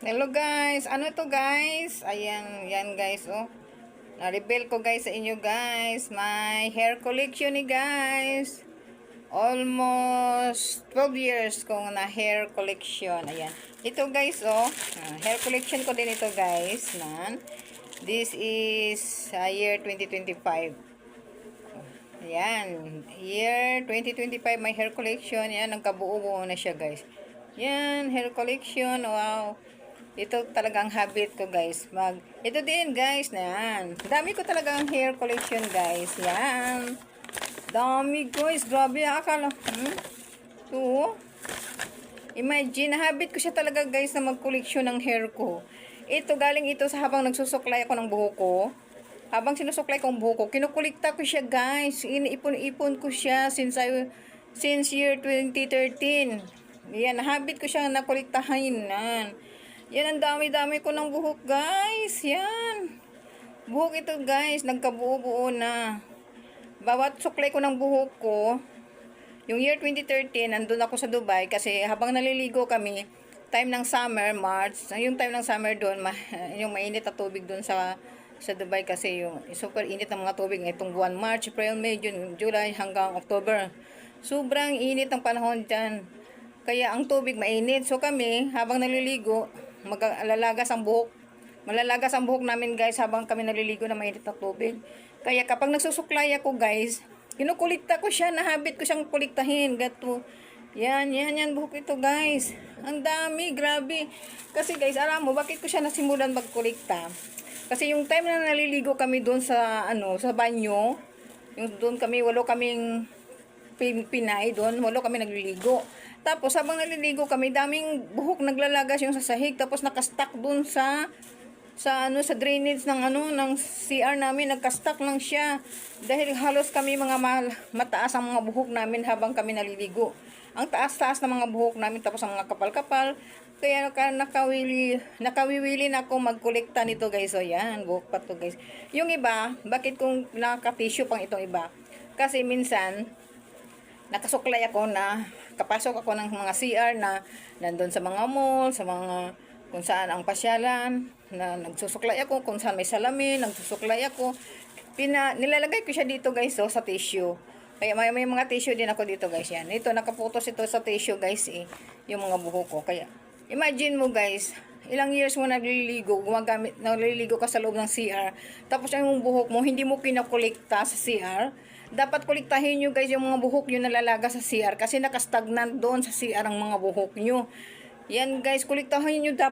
Hello guys, ano to guys? Ayan, yan guys, oh. Na-reveal ko guys sa inyo guys, my hair collection ni guys. Almost 12 years kong na hair collection. Ayan. Ito guys, oh. Hair collection ko din ito guys, nan. This is year 2025. Ayan, year 2025 my hair collection. Yan, nagkabuo-buo na siya guys. Yan, hair collection, wow. Ito talagang habit ko guys. Ito din guys na yan. Dami ko talagang hair collection guys. Yan. Dami guys. Grabe akala. Ito. Imagine, habit ko siya talaga guys na mag-collection ng hair ko. Ito, galing ito sa habang nagsusuklay ako ng buhok ko. Habang sinusuklay ko ang buhok ko, kinukulikta ko siya guys. Iniipon-ipon ko siya since year 2013. Yan, habit ko siya na kuliktahin. Yan, ang dami-dami ko ng buhok, guys. Yan. Buhok ito, guys. Nagkabuo-buo na. Bawat suklay ko ng buhok ko, yung year 2013, nandun ako sa Dubai kasi habang naliligo kami, time ng summer, March, yung time ng summer doon, yung mainit na tubig doon sa Dubai kasi yung super init ng mga tubig itong buwan, March, April, May, June, July, hanggang October. Sobrang init ng panahon dyan. Kaya ang tubig mainit. So kami, habang naliligo, malalagas ang buhok namin guys habang kami naliligo na mainit na tubig. Kaya kapag nagsusuklay ako guys, kinukulikta ko siya, nahabit ko siyang kuliktahin. Gato. Yan buhok ito guys. Ang dami, grabe. Kasi guys, alam mo, bakit ko siya nasimulan magkulikta? Kasi yung time na naliligo kami doon sa, sa banyo, yung doon kami, walo kaming Pinay doon, walo kami nagliligo. Tapos habang naliligo kami, daming buhok naglalagas yung sa sahig, tapos nakastack doon sa drainage ng CR namin, nagkastack lang siya. Dahil halos kami mga mataas ang mga buhok namin habang kami naliligo. Ang taas-taas ng mga buhok namin, tapos ang mga kapal-kapal. Kaya nakawiwili na ako magkolekta nito guys. So yan, buhok pa to guys. Yung iba, bakit kung naka-tissue pang itong iba? Kasi minsan nakasuklay ako na kapasok ako ng mga CR na nandun sa mga mall, sa mga kung saan ang pasyalan, na nagsusuklay ako, kung saan may salamin, nagsusuklay ako. Nilalagay ko siya dito guys, so, sa tissue. Kaya may mga tissue din ako dito guys, yan. Ito, nakaputos ito sa tissue guys, yung mga buhok ko. Kaya, imagine mo guys, ilang years mo naliligo ka sa loob ng CR, tapos yung buhok mo, hindi mo kinakolekta sa CR. Dapat kolektahin nyo guys yung mga buhok nyo nalalaga sa CR kasi nakastagnant doon sa CR ang mga buhok nyo. Yan guys, kolektahin nyo dapat.